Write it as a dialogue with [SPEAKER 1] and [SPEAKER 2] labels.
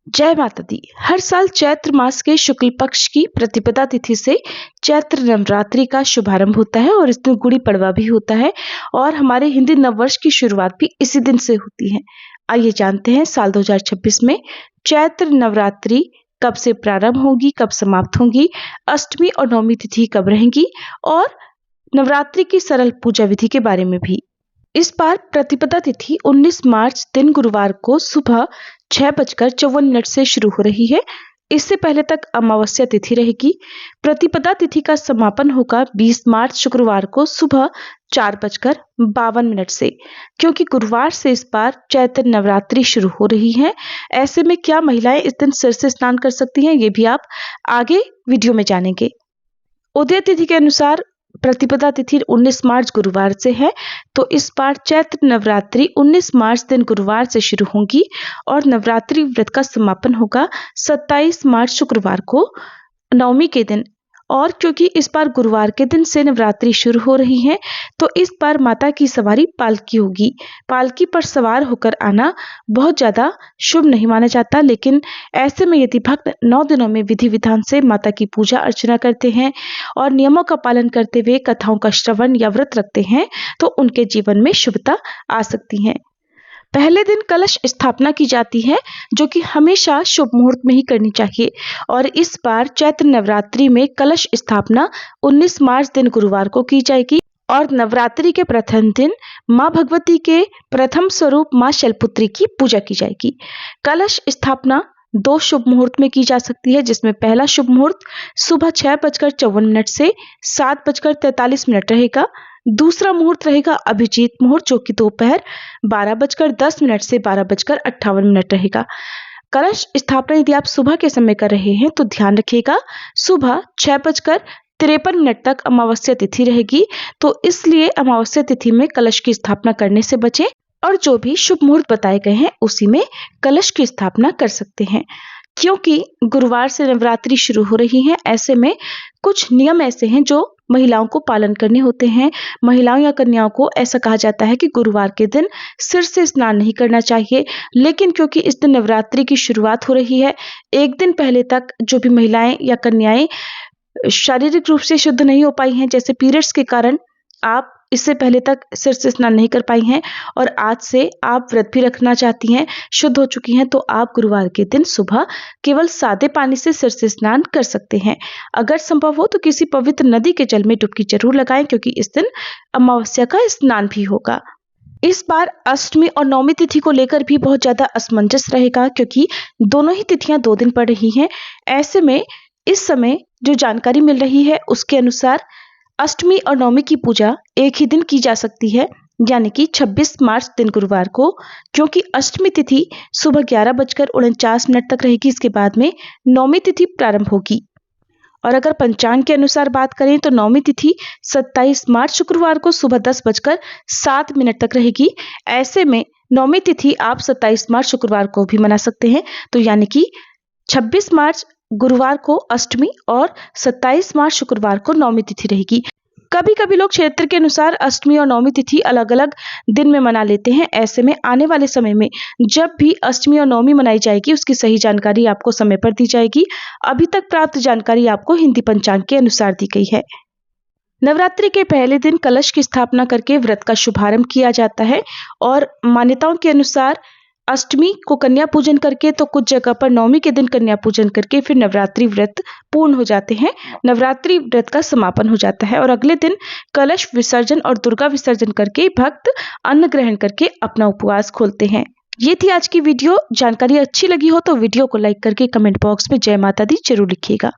[SPEAKER 1] जय माता दी। हर साल चैत्र मास के शुक्ल पक्ष की प्रतिपदा तिथि से चैत्र नवरात्रि का शुभारंभ होता है और इस दिन गुड़ी पड़वा भी होता है और हमारे हिंदी नववर्ष की शुरुआत भी इसी दिन से होती है। आइए जानते हैं साल 2026 में चैत्र नवरात्रि कब से प्रारंभ होगी, कब समाप्त होगी, अष्टमी और नवमी तिथि कब रहेंगी और नवरात्रि की सरल पूजा विधि के बारे में भी। इस बार प्रतिपदा तिथि 19 मार्च दिन गुरुवार को सुबह 6:54 से शुरू हो रही है। इससे पहले तक अमावस्या तिथि रहेगी। प्रतिपदा तिथि का समापन होगा 20 मार्च शुक्रवार को सुबह 4:52 से। क्योंकि गुरुवार से इस बार चैत्र नवरात्रि शुरू हो रही है, ऐसे में क्या महिलाएं इस दिन सिर से स्नान कर सकती हैं, ये भी आप आगे वीडियो में जानेंगे। उदय तिथि के अनुसार प्रतिपदा तिथि 19 मार्च गुरुवार से है, तो इस बार चैत्र नवरात्रि 19 मार्च दिन गुरुवार से शुरू होगी और नवरात्रि व्रत का समापन होगा 27 मार्च शुक्रवार को नवमी के दिन। और क्योंकि इस बार गुरुवार के दिन से नवरात्रि शुरू हो रही है, तो इस बार माता की सवारी पालकी होगी। पालकी पर सवार होकर आना बहुत ज्यादा शुभ नहीं माना जाता, लेकिन ऐसे में यदि भक्त 9 दिनों में विधि विधान से माता की पूजा अर्चना करते हैं और नियमों का पालन करते हुए कथाओं का श्रवण या व्रत रखते हैं, तो उनके जीवन में शुभता आ सकती है। पहले दिन कलश स्थापना की जाती है, जो कि हमेशा शुभ मुहूर्त में ही करनी चाहिए और इस बार चैत्र नवरात्रि में कलश स्थापना 19 मार्च दिन गुरुवार को की जाएगी और नवरात्रि के प्रथम दिन मां भगवती के प्रथम स्वरूप मां शैलपुत्री की पूजा की जाएगी। कलश स्थापना 2 शुभ मुहूर्त में की जा सकती है, जिसमें पहला शुभ मुहूर्त सुबह 6:54 से 7:43 रहेगा। दूसरा मुहूर्त रहेगा अभिजीत मुहूर्त, जो कि दोपहर 12:10 से 12:58 रहेगा। कलश स्थापना यदि आप सुबह के समय कर रहे हैं तो ध्यान रखिएगा, सुबह 6:53 तक अमावस्या तिथि रहेगी, तो इसलिए अमावस्या तिथि में कलश की स्थापना करने से बचें और जो भी शुभ मुहूर्त बताए गए हैं उसी में कलश की स्थापना कर सकते हैं। क्योंकि गुरुवार से नवरात्रि शुरू हो रही है, ऐसे में कुछ नियम ऐसे हैं जो महिलाओं को पालन करने होते हैं। महिलाओं या कन्याओं को ऐसा कहा जाता है कि गुरुवार के दिन सिर से स्नान नहीं करना चाहिए, लेकिन क्योंकि इस दिन नवरात्रि की शुरुआत हो रही है, एक दिन पहले तक जो भी महिलाएं या कन्याएं शारीरिक रूप से शुद्ध नहीं हो पाई हैं, जैसे पीरियड्स के कारण आप इससे पहले तक सिर से स्नान नहीं कर पाई हैं और आज से आप व्रत भी रखना चाहती हैं, शुद्ध हो चुकी हैं, तो आप गुरुवार के दिन सुबह केवल सादे पानी से सिर से स्नान कर सकते हैं। अगर संभव हो तो किसी पवित्र नदी के जल में डुबकी जरूर लगाएं, क्योंकि इस दिन अमावस्या का स्नान भी होगा। इस बार अष्टमी और नवमी तिथि को लेकर भी बहुत ज्यादा असमंजस रहेगा, क्योंकि दोनों ही तिथियां 2 दिन पड़ रही हैं। ऐसे में इस समय जो जानकारी मिल रही है उसके अनुसार अष्टमी और नवमी की पूजा एक ही दिन की जा सकती है, यानी कि 26 मार्च दिन गुरुवार को, क्योंकि अष्टमी तिथि सुबह 11:49 तक रहेगी। इसके बाद में नवमी तिथि प्रारंभ होगी और अगर पंचांग के अनुसार बात करें तो नवमी तिथि 27 मार्च शुक्रवार को सुबह 10:07 तक रहेगी। ऐसे में नवमी तिथि आप 27 मार्च शुक्रवार को भी मना सकते हैं, तो यानी कि 26 मार्च गुरुवार को अष्टमी और 27 मार्च शुक्रवार को नवमी तिथि रहेगी। कभी कभी लोग क्षेत्र के अनुसार अष्टमी और नवमी तिथि अलग अलग दिन में मना लेते हैं। ऐसे में आने वाले समय में जब भी अष्टमी और नवमी मनाई जाएगी उसकी सही जानकारी आपको समय पर दी जाएगी। अभी तक प्राप्त जानकारी आपको हिंदी पंचांग के अनुसार दी गई है। नवरात्रि के पहले दिन कलश की स्थापना करके व्रत का शुभारंभ किया जाता है और मान्यताओं के अनुसार अष्टमी को कन्या पूजन करके, तो कुछ जगह पर नवमी के दिन कन्या पूजन करके फिर नवरात्रि व्रत पूर्ण हो जाते हैं, नवरात्रि व्रत का समापन हो जाता है और अगले दिन कलश विसर्जन और दुर्गा विसर्जन करके भक्त अन्न ग्रहण करके अपना उपवास खोलते हैं। ये थी आज की वीडियो। जानकारी अच्छी लगी हो तो वीडियो को लाइक करके कमेंट बॉक्स में जय माता दी जरूर लिखिएगा।